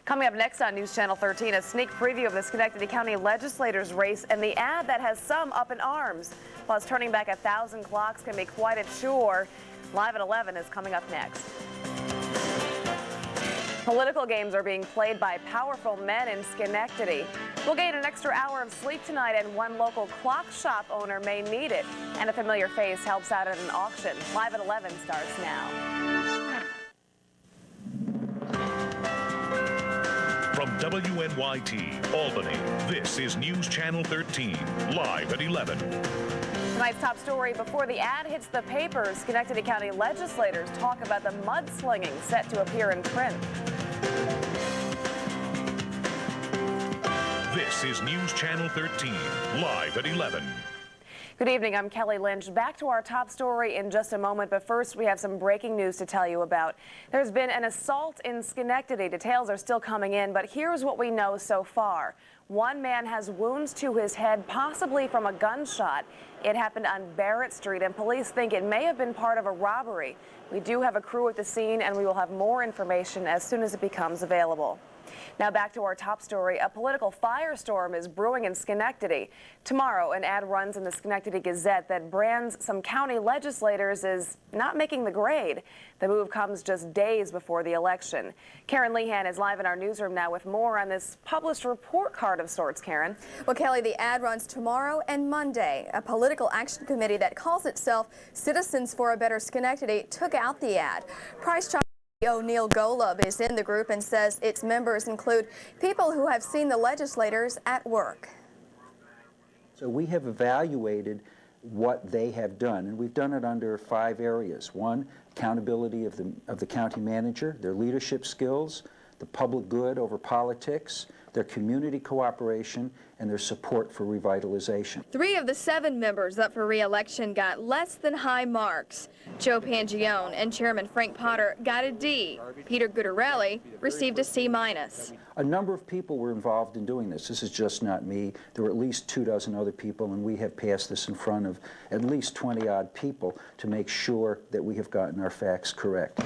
Coming up next on News Channel 13, a sneak preview of the Schenectady County legislators race and the ad that has some up in arms. Plus, turning back 1,000 clocks can be quite a chore. Live at 11 is coming up next. Political games are being played by powerful men in Schenectady. We'll gain an extra hour of sleep tonight, and one local clock shop owner may need it. And a familiar face helps out at an auction. Live at 11 starts now. From WNYT, Albany, this is News Channel 13, live at 11. Tonight's top story: before the ad hits the papers, Schenectady County legislators talk about the mudslinging set to appear in print. This is News Channel 13, live at 11. Good evening, I'm Kelly Lynch. Back to our top story in just a moment, but first we have some breaking news to tell you about. There's been an assault in Schenectady. Details are still coming in, but here's what we know so far. One man has wounds to his head, possibly from a gunshot. It happened on Barrett Street, and police think it may have been part of a robbery. We do have a crew at the scene, and we will have more information as soon as it becomes available. Now back to our top story. A political firestorm is brewing in Schenectady. Tomorrow, an ad runs in the Schenectady Gazette that brands some county legislators as not making the grade. The move comes just days before the election. Karen Lehane is live in our newsroom now with more on this published report card of sorts. Karen. Well, Kelly, the ad runs tomorrow and Monday. A political action committee that calls itself Citizens for a Better Schenectady took out the ad. Price Neil Golub is in the group and says its members include people who have seen the legislators at work. So we have evaluated what they have done, and we've done it under 5 areas. 1, accountability of the county manager, their leadership skills, the public good over politics, their community cooperation, and their support for revitalization. 3 of the 7 members up for re-election got less than high marks. Joe Pangione and Chairman Frank Potter got a D. Peter Guidarelli received a C-. A number of people were involved in doing this. This is just not me. There were at least 24 other people, and we have passed this in front of at least 20-odd people to make sure that we have gotten our facts correct.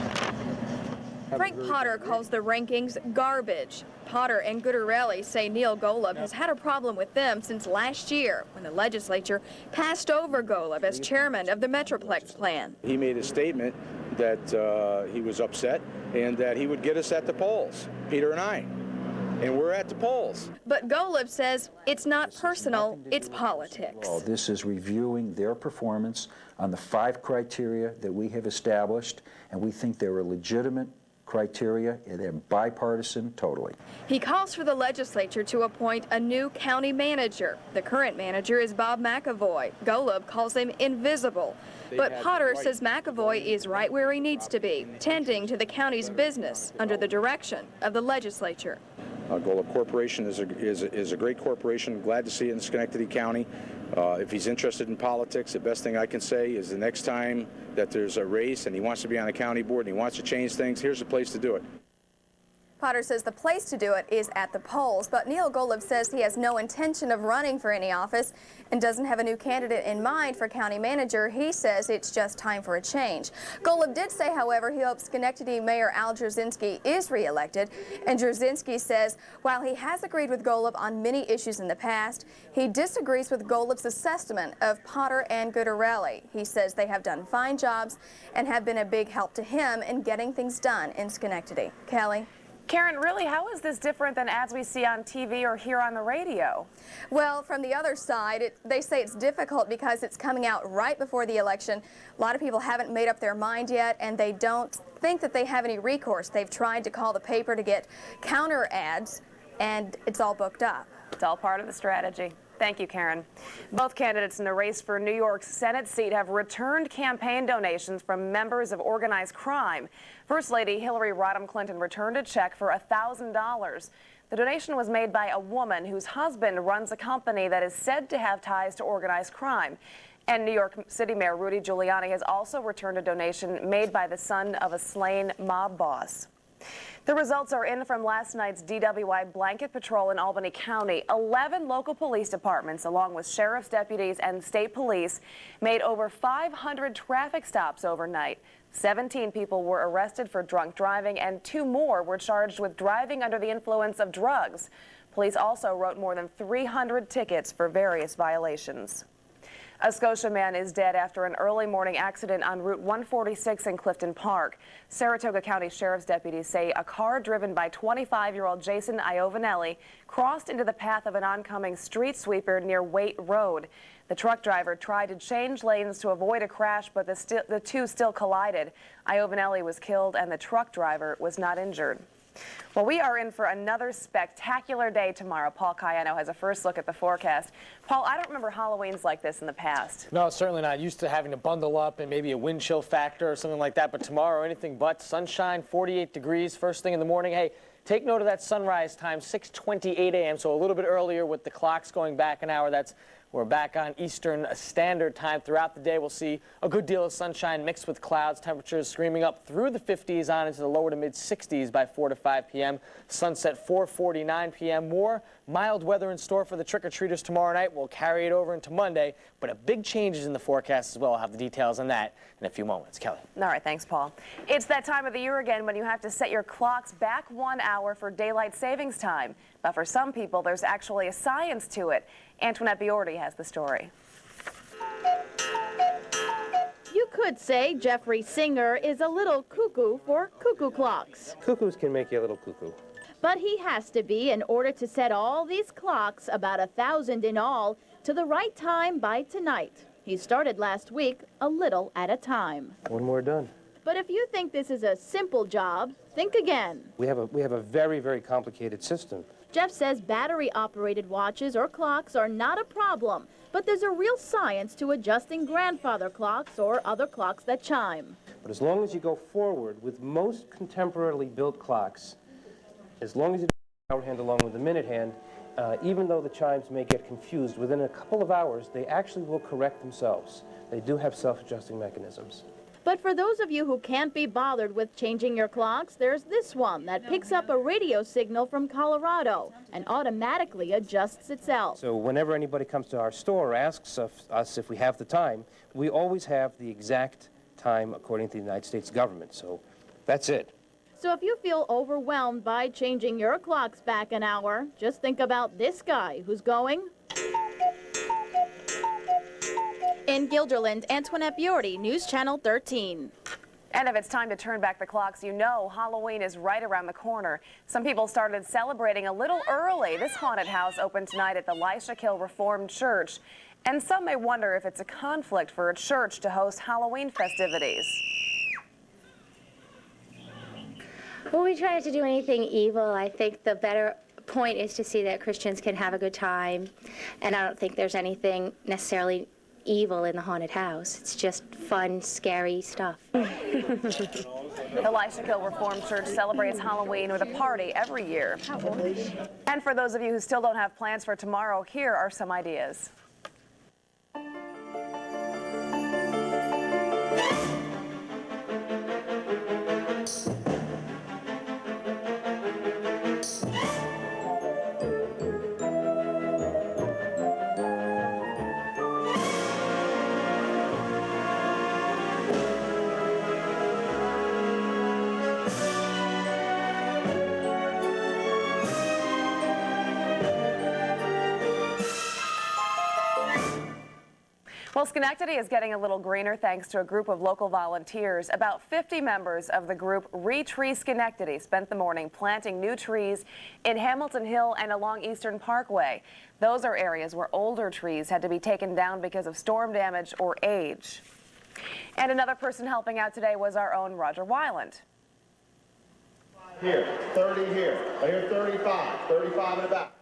Frank Potter calls the rankings garbage. Potter and Guidarelli say Neil Golub has had a problem with them since last year when the legislature passed over Golub as chairman of the Metroplex plan. He made a statement that he was upset and that he would get us at the polls, Peter and I. And we're at the polls. But Golub says it's not personal, it's politics. This is reviewing their performance on the 5 criteria that we have established, and we think they're a legitimate criteria, and they're bipartisan totally. He calls for the legislature to appoint a new county manager. The current manager is Bob McAvoy. Golub calls him invisible. But Potter says McAvoy is right where he needs to be, tending to the county's business under the direction of the legislature. Golub Corporation is a great corporation. Glad to see it in Schenectady County. If he's interested in politics, the best thing I can say is the next time that there's a race and he wants to be on a county board and he wants to change things, here's the place to do it. Potter says the place to do it is at the polls, but Neil Golub says he has no intention of running for any office and doesn't have a new candidate in mind for county manager. He says it's just time for a change. Golub did say, however, he hopes Schenectady Mayor Al Drzezinski is reelected, and Drzezinski says while he has agreed with Golub on many issues in the past, he disagrees with Golub's assessment of Potter and Guidarelli. He says they have done fine jobs and have been a big help to him in getting things done in Schenectady. Kelly? Karen, really, how is this different than ads we see on TV or hear on the radio? Well, from the other side, they say it's difficult because it's coming out right before the election. A lot of people haven't made up their mind yet, and they don't think that they have any recourse. They've tried to call the paper to get counter ads, and it's all booked up. It's all part of the strategy. Thank you, Karen. Both candidates in the race for New York's Senate seat have returned campaign donations from members of organized crime. First Lady Hillary Rodham Clinton returned a check for $1,000. The donation was made by a woman whose husband runs a company that is said to have ties to organized crime. And New York City Mayor Rudy Giuliani has also returned a donation made by the son of a slain mob boss. The results are in from last night's DWI blanket patrol in Albany County. 11 local police departments, along with sheriff's deputies and state police, made over 500 traffic stops overnight. 17 people were arrested for drunk driving, and 2 more were charged with driving under the influence of drugs. Police also wrote more than 300 tickets for various violations. A Scotia man is dead after an early morning accident on Route 146 in Clifton Park. Saratoga County Sheriff's deputies say a car driven by 25-year-old Jason Iovanelli crossed into the path of an oncoming street sweeper near Waite Road. The truck driver tried to change lanes to avoid a crash, but the two still collided. Iovanelli was killed and the truck driver was not injured. Well, we are in for another spectacular day tomorrow. Paul Caiano has a first look at the forecast. Paul, I don't remember Halloweens like this in the past. No, certainly not. Used to having to bundle up and maybe a wind chill factor or something like that. But tomorrow, anything but sunshine, 48 degrees first thing in the morning. Hey, take note of that sunrise time, 6:28 a.m., so a little bit earlier with the clocks going back an hour. We're back on Eastern Standard Time. Throughout the day, we'll see a good deal of sunshine mixed with clouds. Temperatures screaming up through the 50s on into the lower to mid 60s by 4 to 5 p.m. Sunset 4:49 p.m. More mild weather in store for the trick-or-treaters tomorrow night. We'll carry it over into Monday, but a big changes in the forecast as well. I'll have the details on that in a few moments. Kelly. All right, thanks, Paul. It's that time of the year again when you have to set your clocks back 1 hour for daylight savings time. But for some people, there's actually a science to it. Antoinette Biordi has the story. You could say Jeffrey Singer is a little cuckoo for cuckoo clocks. Cuckoos can make you a little cuckoo. But he has to be in order to set all these clocks, about 1,000 in all, to the right time by tonight. He started last week, a little at a time. When we're done. But if you think this is a simple job, think again. We have a very, very complicated system. Jeff says battery-operated watches or clocks are not a problem, but there's a real science to adjusting grandfather clocks or other clocks that chime. But as long as you go forward with most contemporarily built clocks, as long as you do the hour hand along with the minute hand, even though the chimes may get confused, within a couple of hours, they actually will correct themselves. They do have self-adjusting mechanisms. But for those of you who can't be bothered with changing your clocks, there's this one that picks up a radio signal from Colorado and automatically adjusts itself. So whenever anybody comes to our store or asks us if we have the time, we always have the exact time according to the United States government. So that's it. So if you feel overwhelmed by changing your clocks back an hour, just think about this guy who's going... In Guilderland, Antoinette Biordi, News Channel 13. And if it's time to turn back the clocks, you know Halloween is right around the corner. Some people started celebrating a little early. This haunted house opened tonight at the Lifrak Reformed Church. And some may wonder if it's a conflict for a church to host Halloween festivities. Well, we try not to do anything evil. I think the better point is to see that Christians can have a good time. And I don't think there's anything necessarily evil in the haunted house. It's just fun, scary stuff. The Lifrak Reformed Church celebrates Halloween with a party every year. And for those of you who still don't have plans for tomorrow, here are some ideas. Well, Schenectady is getting a little greener thanks to a group of local volunteers. About 50 members of the group Re-Tree Schenectady spent the morning planting new trees in Hamilton Hill and along Eastern Parkway. Those are areas where older trees had to be taken down because of storm damage or age. And another person helping out today was our own Roger Weiland. Here, 30 here. I hear 35, 35 in the back.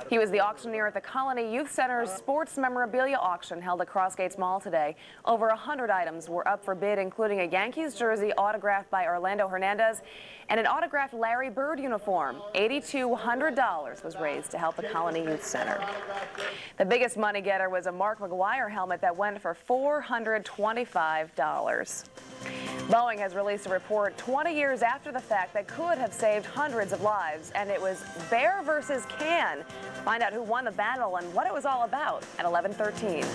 He was the auctioneer at the Colony Youth Center's sports memorabilia auction held at Crossgates Mall today. Over 100 items were up for bid, including a Yankees jersey autographed by Orlando Hernandez and an autographed Larry Bird uniform. $8,200 was raised to help the Colony Youth Center. The biggest money getter was a Mark McGuire helmet that went for $425. Boeing has released a report 20 years after the fact that could have saved hundreds of lives, and it was bear versus can. Find out who won the battle and what it was all about at 11:13.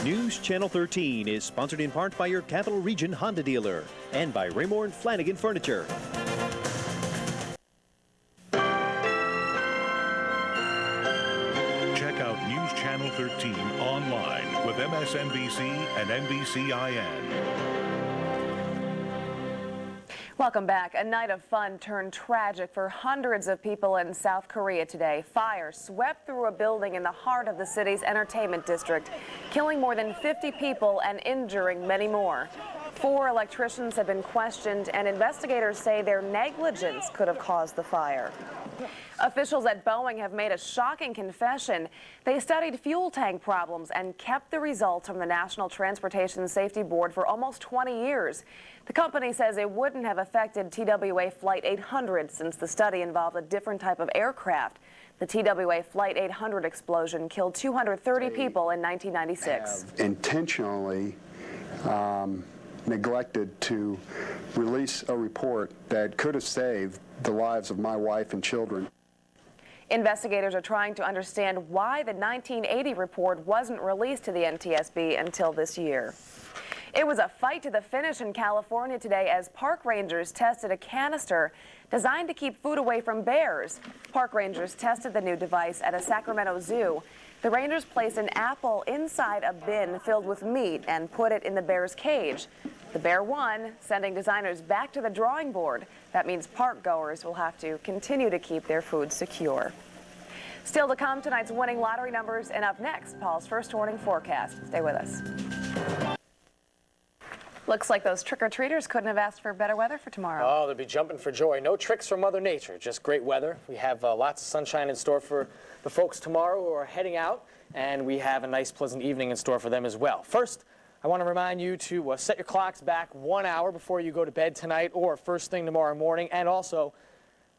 News Channel 13 is sponsored in part by your Capital Region Honda dealer and by Raymore and Flanagan Furniture. Check out News Channel 13 online with MSNBC and NBCIN. Welcome back. A night of fun turned tragic for hundreds of people in South Korea today. Fire swept through a building in the heart of the city's entertainment district, killing more than 50 people and injuring many more. 4 electricians have been questioned, and investigators say their negligence could have caused the fire. Officials at Boeing have made a shocking confession. They studied fuel tank problems and kept the results from the National Transportation Safety Board for almost 20 years. The company says it wouldn't have affected TWA Flight 800 since the study involved a different type of aircraft. The TWA Flight 800 explosion killed 230 people in 1996. Intentionally neglected to release a report that could have saved the lives of my wife and children. Investigators are trying to understand why the 1980 report wasn't released to the NTSB until this year. It was a fight to the finish in California today as park rangers tested a canister designed to keep food away from bears. Park rangers tested the new device at a Sacramento zoo. The rangers placed an apple inside a bin filled with meat and put it in the bear's cage. The bear won, sending designers back to the drawing board. That means park goers will have to continue to keep their food secure. Still to come, tonight's winning lottery numbers, and up next, Paul's first warning forecast. Stay with us. Looks like those trick-or-treaters couldn't have asked for better weather for tomorrow. Oh, they'll be jumping for joy. No tricks from Mother Nature, just great weather. We have lots of sunshine in store for the folks tomorrow who are heading out, and we have a nice, pleasant evening in store for them as well. First, I want to remind you to set your clocks back 1 hour before you go to bed tonight or first thing tomorrow morning, and also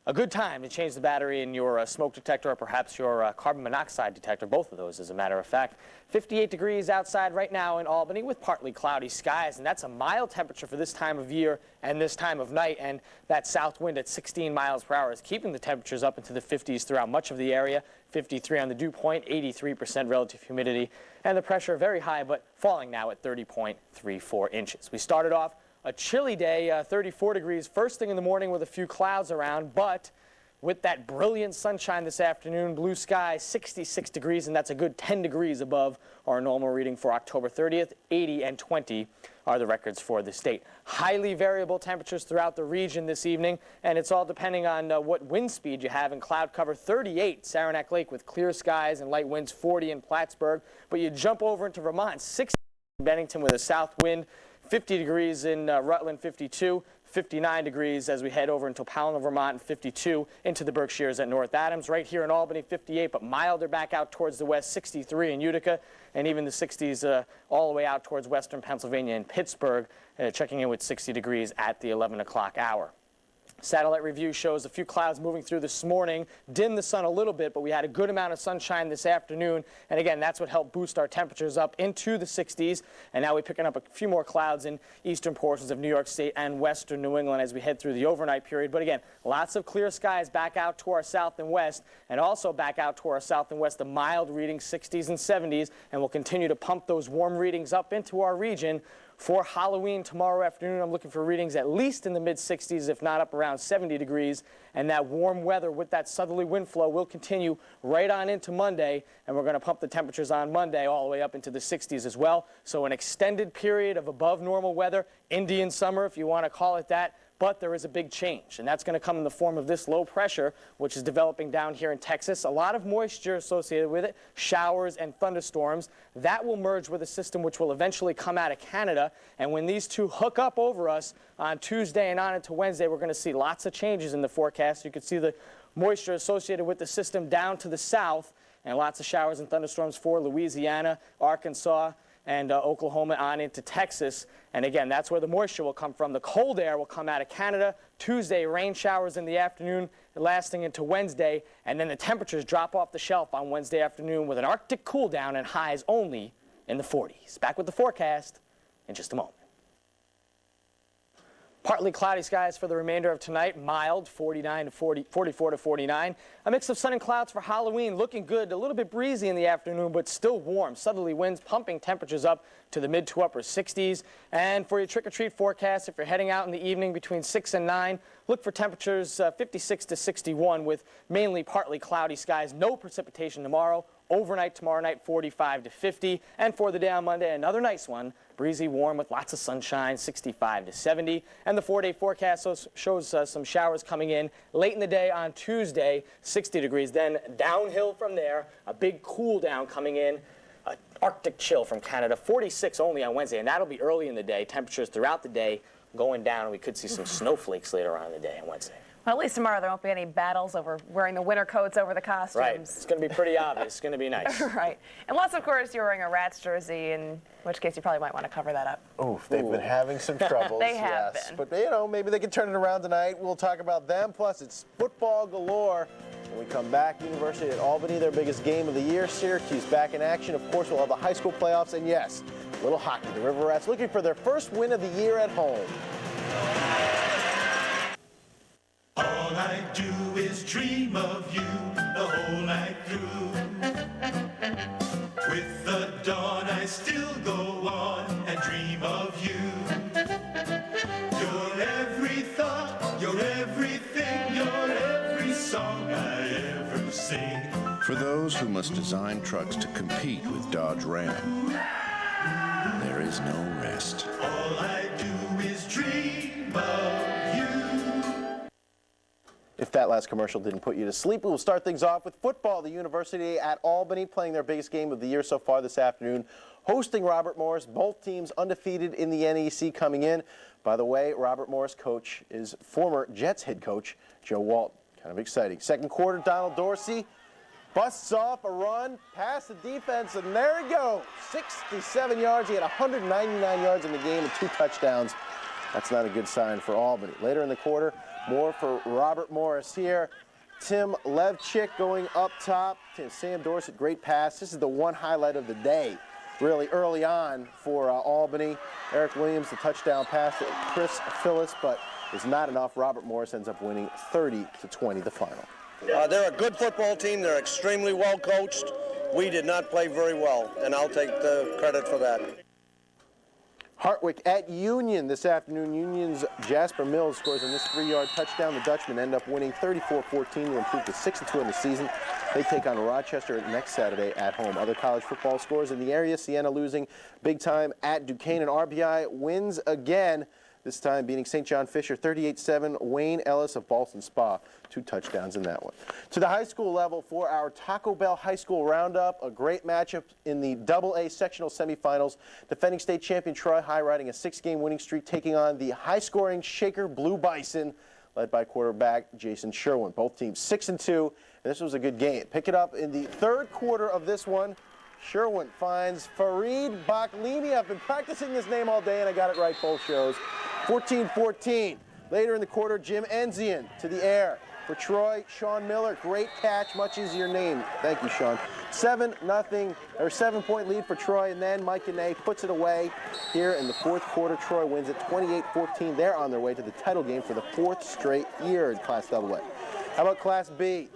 a good time to change the battery in your smoke detector or perhaps your carbon monoxide detector, both of those as a matter of fact. 58 degrees outside right now in Albany with partly cloudy skies, and that's a mild temperature for this time of year and this time of night, and that south wind at 16 miles per hour is keeping the temperatures up into the 50s throughout much of the area. 53 on the dew point, 83% relative humidity, and the pressure very high but falling now at 30.34 inches. We started off a chilly day, 34 degrees first thing in the morning with a few clouds around, but with that brilliant sunshine this afternoon, blue sky, 66 degrees, and that's a good 10 degrees above our normal reading for October 30th. 80 and 20 are the records for the state. Highly variable temperatures throughout the region this evening, and it's all depending on what wind speed you have. In cloud cover, 38 Saranac Lake with clear skies and light winds, 40 in Plattsburgh, but you jump over into Vermont, 60 in Bennington with a south wind, 50 degrees in Rutland, 52, 59 degrees as we head over into Powell, Vermont, and 52 into the Berkshires at North Adams. Right here in Albany, 58, but milder back out towards the west, 63 in Utica, and even the 60s all the way out towards western Pennsylvania and Pittsburgh, checking in with 60 degrees at the 11 o'clock hour. Satellite review shows a few clouds moving through this morning, dimmed the sun a little bit, but we had a good amount of sunshine this afternoon. And again, that's what helped boost our temperatures up into the 60s. And now we're picking up a few more clouds in eastern portions of New York State and western New England as we head through the overnight period. But again, lots of clear skies back out to our south and west, and also back out to our south and west, the mild readings, 60s and 70s, and we'll continue to pump those warm readings up into our region. For Halloween tomorrow afternoon, I'm looking for readings at least in the mid-60s, if not up around 70 degrees. And that warm weather with that southerly wind flow will continue right on into Monday. And we're going to pump the temperatures on Monday all the way up into the 60s as well. So an extended period of above normal weather, Indian summer if you want to call it that. But there is a big change, and that's going to come in the form of this low pressure, which is developing down here in Texas. A lot of moisture associated with it, showers and thunderstorms. That will merge with a system which will eventually come out of Canada. And when these two hook up over us on Tuesday and on into Wednesday, we're going to see lots of changes in the forecast. You can see the moisture associated with the system down to the south, and lots of showers and thunderstorms for Louisiana, Arkansas, and Oklahoma on into Texas. And again, that's where the moisture will come from. The cold air will come out of Canada. Tuesday, rain showers in the afternoon lasting into Wednesday. And then the temperatures drop off the shelf on Wednesday afternoon with an Arctic cool down and highs only in the 40s. Back with the forecast in just a moment. Partly cloudy skies for the remainder of tonight. Mild, 44 to 49. A mix of sun and clouds for Halloween. Looking good. A little bit breezy in the afternoon, but still warm. Southerly winds pumping temperatures up to the mid to upper 60s. And for your trick-or-treat forecast, if you're heading out in the evening between 6 and 9, look for temperatures 56 to 61 with mainly partly cloudy skies. No precipitation tomorrow. Overnight tomorrow night, 45 to 50. And for the day on Monday, another nice one. Breezy, warm with lots of sunshine, 65 to 70. And the 4-day forecast shows some showers coming in late in the day on Tuesday, 60 degrees. Then downhill from there, a big cool down coming in. Arctic chill from Canada, 46 only on Wednesday. And that'll be early in the day. Temperatures throughout the day going down. And we could see some snowflakes later on in the day on Wednesday. Well, at least tomorrow there won't be any battles over wearing the winter coats over the costumes. Right. It's going to be pretty obvious. It's going to be nice. Right. Unless, of course, you're wearing a Rats jersey, in which case you probably might want to cover that up. Oof, they've been having some troubles. They have been. But, you know, maybe they can turn it around tonight. We'll talk about them. Plus, it's football galore. When we come back, University at Albany, their biggest game of the year. Syracuse back in action. Of course, we'll have the high school playoffs. And, yes, a little hockey. The River Rats looking for their first win of the year at home. All I do is dream of you the whole night through. With the dawn I still go on and dream of you. You're every thought, you're everything, you're every song I ever sing. For those who must design trucks to compete with Dodge Ram, there is no rest. All I do is dream of you. If that last commercial didn't put you to sleep, we will start things off with football. The University at Albany playing their biggest game of the year so far this afternoon, hosting Robert Morris. Both teams undefeated in the NEC coming in. By the way, Robert Morris coach is former Jets head coach Joe Walton. Kind of exciting. Second quarter, Donald Dorsey busts off a run past the defense, and there he goes. 67 yards. He had 199 yards in the game and 2 touchdowns. That's not a good sign for Albany. Later in the quarter, more for Robert Morris here. Tim Levchik going up top. Sam Dorsett, great pass. This is the one highlight of the day, really early on for Albany. Eric Williams, the touchdown pass to Chris Phillips, but is not enough. Robert Morris ends up winning 30-20 the final. They're a good football team. They're extremely well coached. We did not play very well, and I'll take the credit for that. Hartwick at Union this afternoon. Union's Jasper Mills scores on this 3-yard touchdown. The Dutchmen end up winning 34-14 to improve to 6-2 in the season. They take on Rochester next Saturday at home. Other college football scores in the area. Siena losing big time at Duquesne, and RBI wins again. This time beating St. John Fisher 38-7. Wayne Ellis of Ballston Spa, 2 touchdowns in that one. To the high school level for our Taco Bell High School Roundup, a great matchup in the AA sectional semifinals. Defending state champion Troy High riding a 6-game winning streak, taking on the high-scoring Shaker Blue Bison, led by quarterback Jason Sherwin. Both teams 6-2, and this was a good game. Pick it up in the third quarter of this one. Sherwin finds Farid Baklimi. I've been practicing this name all day, and I got it right both shows. 14-14. Later in the quarter, Jim Enzian to the air. For Troy, Sean Miller, great catch, much easier name. Thank you, Sean. 7-point lead for Troy, and then Mike Ganay puts it away here in the fourth quarter. Troy wins it 28-14. They're on their way to the title game for the 4th straight year in Class AA. How about Class B?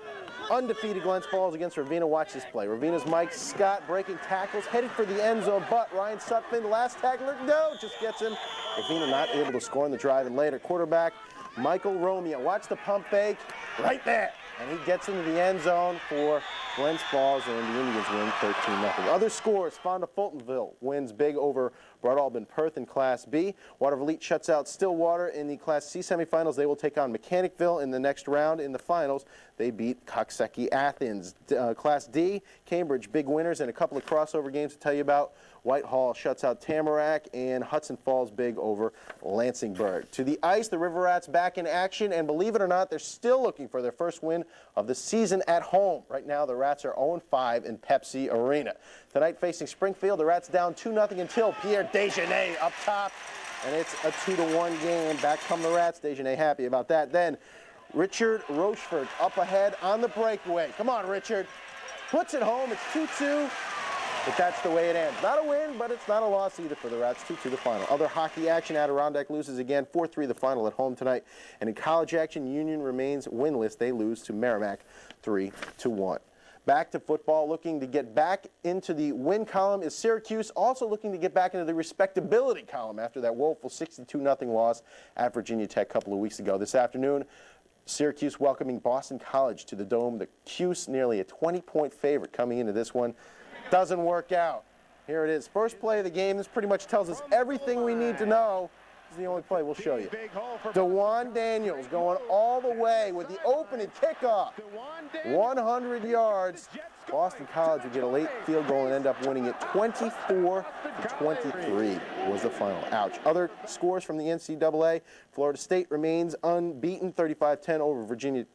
Undefeated Glens Falls against Ravenna. Watch this play. Ravenna's Mike Scott breaking tackles, headed for the end zone, but Ryan Sutphin, the last tackler, no, just gets him. Ravenna not able to score in the drive, and later quarterback Michael Romeo. Watch the pump fake right there, and he gets into the end zone for Glens Falls, and the Indians win 13-0. Other scores: Fonda Fultonville wins big over Broad Alban Perth in Class B. Waterville Elite shuts out Stillwater in the Class C semifinals. They will take on Mechanicville in the next round. In the finals, they beat Coxsackie Athens. Class D, Cambridge, big winners, and a couple of crossover games to tell you about. Whitehall shuts out Tamarack, and Hudson Falls big over Lansingburg. To the ice, the River Rats back in action, and believe it or not, they're still looking for their first win of the season at home. Right now, the Rats are 0-5 in Pepsi Arena. Tonight, facing Springfield, the Rats down 2-0 until Pierre Desjardins up top, and it's a 2-1 game. Back come the Rats. Desjardins happy about that. Then Richard Rochefort up ahead on the breakaway. Come on, Richard. Puts it home. It's 2-2. But that's the way it ends. Not a win, but it's not a loss either for the Rats. 2-2 the final. Other hockey action, Adirondack loses again, 4-3 the final at home tonight. And in college action, Union remains winless. They lose to Merrimack 3-1. Back to football, looking to get back into the win column is Syracuse, also looking to get back into the respectability column after that woeful 62-0 loss at Virginia Tech a couple of weeks ago. This afternoon, Syracuse welcoming Boston College to the Dome. The Cuse nearly a 20-point favorite coming into this one. Doesn't work out. Here it is. First play of the game. This pretty much tells us everything we need to know. This is the only play we'll show you. DeJuan Daniels going all the way with the opening kickoff. 100 yards. Boston College would get a late field goal and end up winning it 24-23 was the final. Ouch. Other scores from the NCAA. Florida State remains unbeaten, 35-10 over Virginia.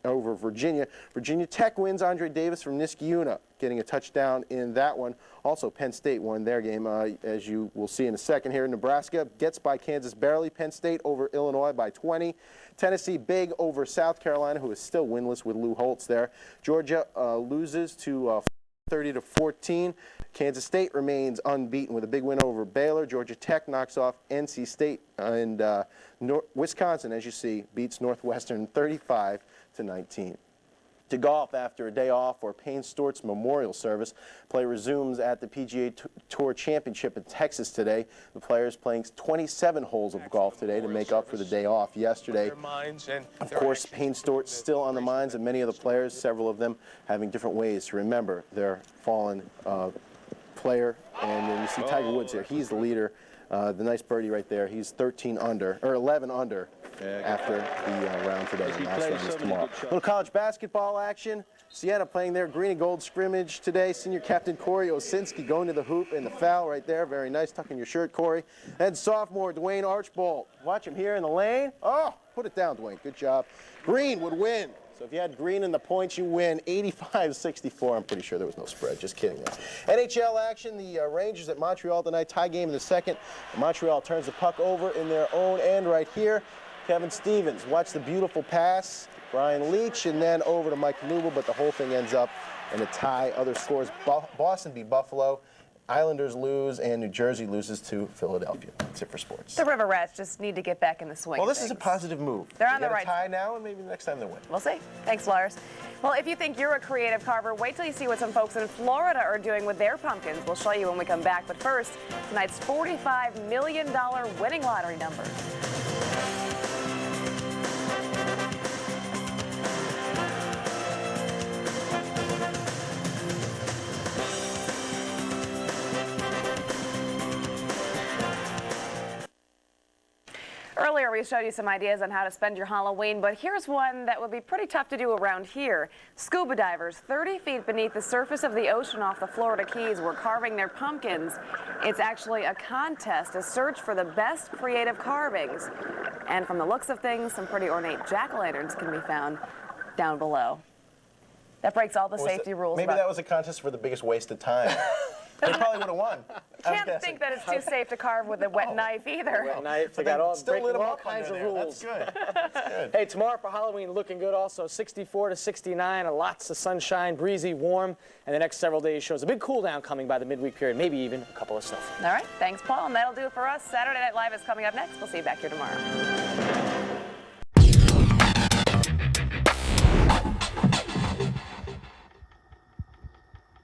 Virginia Tech wins. Andre Davis from Niskayuna getting a touchdown in that one. Also, Penn State won their game, as you will see in a second here. Nebraska gets by Kansas barely. Penn State over Illinois by 20. Tennessee big over South Carolina, who is still winless with Lou Holtz there. Georgia loses to 30-14. Kansas State remains unbeaten with a big win over Baylor. Georgia Tech knocks off NC State, and Wisconsin, as you see, beats Northwestern 35-19. To golf after a day off for Payne Stort's memorial service. Play resumes at the PGA Tour Championship in Texas today. The players playing 27 holes of golf today to make up for the day off yesterday. Of course, Payne Stort's still on the minds of many of the players, several of them having different ways to remember their fallen player. And then you see Tiger Woods here. He's the leader. The nice birdie right there. He's 11 under after the round today. The last round is tomorrow. Little college basketball action. Siena playing their green and gold scrimmage today. Senior captain Corey Osinski going to the hoop and the foul right there. Very nice. Tucking your shirt, Corey. And sophomore Dwayne Archbold. Watch him here in the lane. Oh, put it down, Dwayne. Good job. Green would win. So if you had green in the points, you win 85-64. I'm pretty sure there was no spread. Just kidding. NHL action. The Rangers at Montreal tonight. Tie game in the second. Montreal turns the puck over in their own end right here. Kevin Stevens. Watch the beautiful pass. Brian Leach, and then over to Mike Knubel, but the whole thing ends up in a tie. Other scores, Boston beat Buffalo, Islanders lose, and New Jersey loses to Philadelphia. That's it for sports. The River Rats just need to get back in the swing. Well, this is a positive move. They're on the right. Tie now, and maybe next time they win. We'll see. Thanks, Lars. Well, if you think you're a creative carver, wait till you see what some folks in Florida are doing with their pumpkins. We'll show you when we come back. But first, tonight's $45 million winning lottery numbers. Earlier, we showed you some ideas on how to spend your Halloween, but here's one that would be pretty tough to do around here. Scuba divers 30 feet beneath the surface of the ocean off the Florida Keys were carving their pumpkins. It's actually a contest, a search for the best creative carvings. And from the looks of things, some pretty ornate jack-o'-lanterns can be found down below. That breaks all the safety rules. Maybe that was a contest for the biggest waste of time. They probably would have won. Can't think that it's too safe to carve with a wet knife either. Wet knife, they got all breaking all up kinds of there. rules. That's good. That's good. Hey, tomorrow for Halloween, looking good also. 64 to 69, lots of sunshine, breezy, warm, and the next several days shows a big cool down coming by the midweek period, maybe even a couple of snow. All right, thanks, Paul, and that'll do it for us. Saturday Night Live is coming up next. We'll see you back here tomorrow.